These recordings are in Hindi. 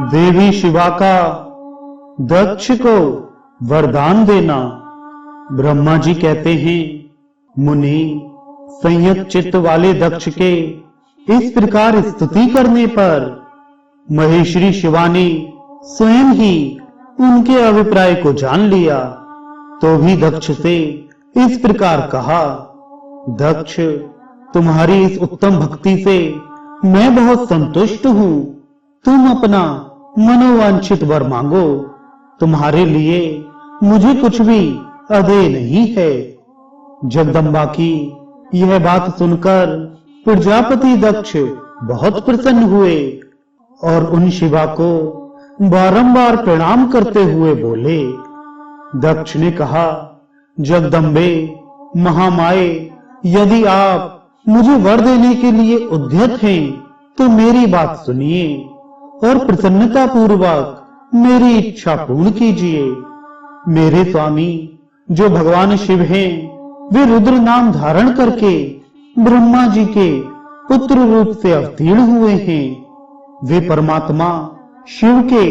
देवी शिवा का दक्ष को वरदान देना। ब्रह्मा जी कहते हैं, मुनि, संयत चित्त वाले दक्ष के इस प्रकार स्तुति करने पर महेश्वरी शिवा ने स्वयं ही उनके अभिप्राय को जान लिया, तो भी दक्ष से इस प्रकार कहा, दक्ष, तुम्हारी इस उत्तम भक्ति से मैं बहुत संतुष्ट हूं। तुम अपना मनोवांछित वर मांगो, तुम्हारे लिए मुझे कुछ भी अदेय नहीं है। जगदम्बा की यह बात सुनकर प्रजापति दक्ष बहुत प्रसन्न हुए और उन शिवा को बारंबार प्रणाम करते हुए बोले। दक्ष ने कहा, जगदम्बे, महामाए, यदि आप मुझे वर देने के लिए उद्यत हैं तो मेरी बात सुनिए और प्रसन्नता पूर्वक मेरी इच्छा पूर्ण कीजिए। मेरे स्वामी जो भगवान शिव हैं, वे रुद्र नाम धारण करके ब्रह्मा जी के पुत्र रूप से अवतीर्ण हुए हैं। वे परमात्मा शिव के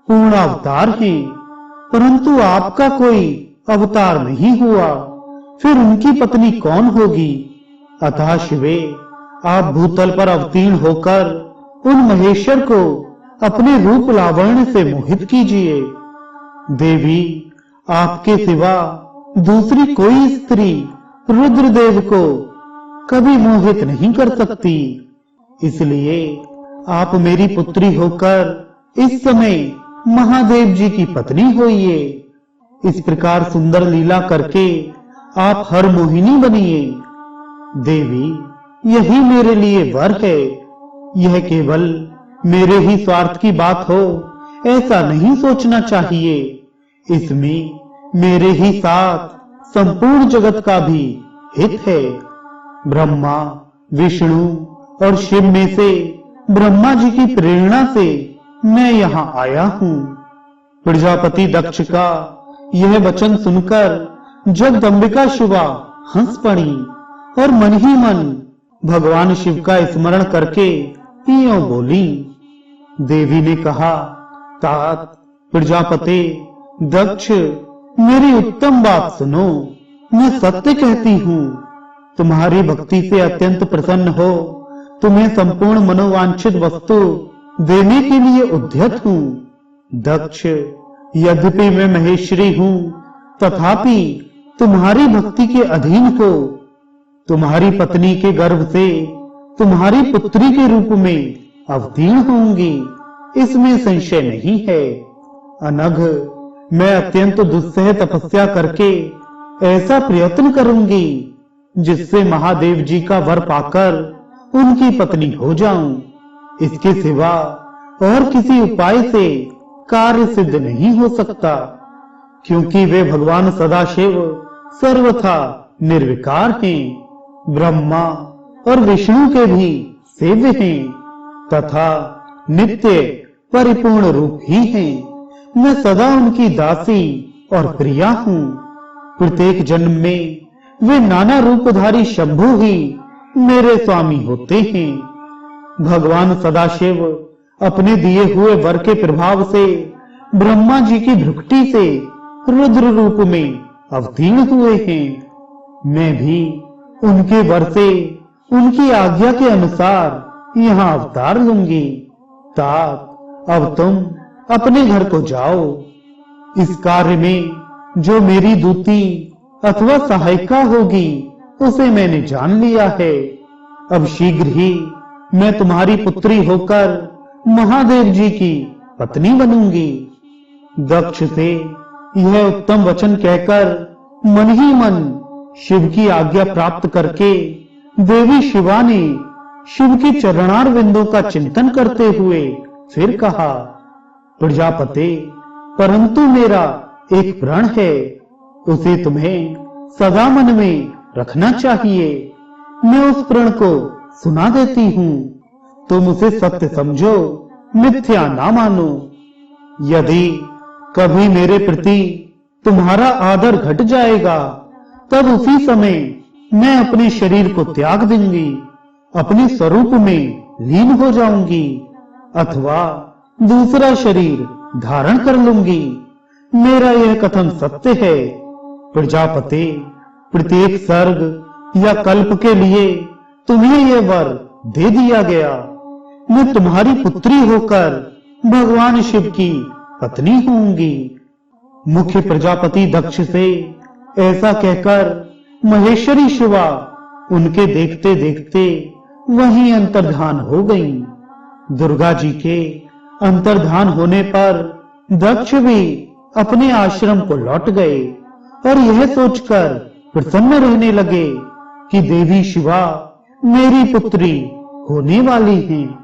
पूर्ण अवतार हैं, परंतु आपका कोई अवतार नहीं हुआ, फिर उनकी पत्नी कौन होगी? अतः शिवे, आप भूतल पर अवतीर्ण होकर उन महेश्वर को अपने रूप लावण्य से मोहित कीजिए। देवी, आपके सिवा दूसरी कोई स्त्री रुद्रदेव को कभी मोहित नहीं कर सकती, इसलिए आप मेरी पुत्री होकर इस समय महादेव जी की पत्नी होइए। इस प्रकार सुंदर लीला करके आप हर मोहिनी बनिए। देवी, यही मेरे लिए वर है। यह केवल मेरे ही स्वार्थ की बात हो ऐसा नहीं सोचना चाहिए, इसमें मेरे ही साथ संपूर्ण जगत का भी हित है। ब्रह्मा, विष्णु और शिव में से ब्रह्मा जी की प्रेरणा से मैं यहाँ आया हूँ। प्रजापति दक्ष का यह वचन सुनकर जगदम्बिका शिवा हंस पड़ी और मन ही मन भगवान शिव का स्मरण करके यूं बोली। देवी ने कहा, तात, प्रजापति दक्ष, मेरी उत्तम बात सुनो। मैं सत्य कहती हूँ, तुम्हारी भक्ति से अत्यंत प्रसन्न हो तुम्हें संपूर्ण मनोवांछित वस्तु देने के लिए उद्यत हूँ। दक्ष, यद्यपि मैं महेश्वरी हूँ, तथापि तुम्हारी भक्ति के अधीन हो तुम्हारी पत्नी के गर्भ से तुम्हारी पुत्री के रूप में अवतीर्ण होंगी, इसमें संशय नहीं है। अनघ, मैं अत्यंत दुस्सह तपस्या करके ऐसा प्रयत्न करूंगी जिससे महादेव जी का वर पाकर उनकी पत्नी हो जाऊं। इसके सिवा और किसी उपाय से कार्य सिद्ध नहीं हो सकता, क्योंकि वे भगवान सदाशिव सर्वथा निर्विकार हैं, ब्रह्मा और विष्णु के भी सेव्य हैं तथा नित्य परिपूर्ण रूप ही हैं। मैं सदा उनकी दासी और प्रिया हूँ। प्रत्येक जन्म में वे नाना रूपधारी शंभु ही मेरे स्वामी होते हैं। भगवान सदाशिव अपने दिए हुए वर के प्रभाव से ब्रह्मा जी की भ्रुकुटी से रुद्र रूप में अवतीर्ण हुए हैं। मैं भी उनके वर से उनकी आज्ञा के अनुसार यहाँ अवतार लूंगी। तात, अब तुम अपने घर को जाओ। इस कार्य में जो मेरी दूती अथवा सहायिका होगी उसे मैंने जान लिया है। अब शीघ्र ही मैं तुम्हारी पुत्री होकर महादेव जी की पत्नी बनूंगी। दक्ष से यह उत्तम वचन कहकर मन ही मन शिव की आज्ञा प्राप्त करके देवी शिवा ने शिव के चरणार बिंदु का चिंतन करते हुए फिर कहा, प्रजापति, परंतु मेरा एक प्रण है, उसे तुम्हें सदा मन में रखना चाहिए। मैं उस प्रण को सुना देती हूँ, तुम उसे सत्य समझो, मिथ्या ना मानो। यदि कभी मेरे प्रति तुम्हारा आदर घट जाएगा, तब उसी समय मैं अपने शरीर को त्याग दूंगी, अपने स्वरूप में लीन हो जाऊंगी, अथवा दूसरा शरीर धारण कर लूंगी। मेरा यह कथन सत्य है। प्रजापति, प्रत्येक सर्ग या कल्प के लिए तुम्हें यह वर दे दिया गया। मैं तुम्हारी पुत्री होकर भगवान शिव की पत्नी होंगी। मुख्य प्रजापति दक्ष से ऐसा कहकर महेश्वरी शिवा उनके देखते देखते वहीं अंतर्धान हो गईं। दुर्गा जी के अंतर्धान होने पर दक्ष भी अपने आश्रम को लौट गए और यह सोचकर प्रसन्न रहने लगे कि देवी शिवा मेरी पुत्री होने वाली हैं।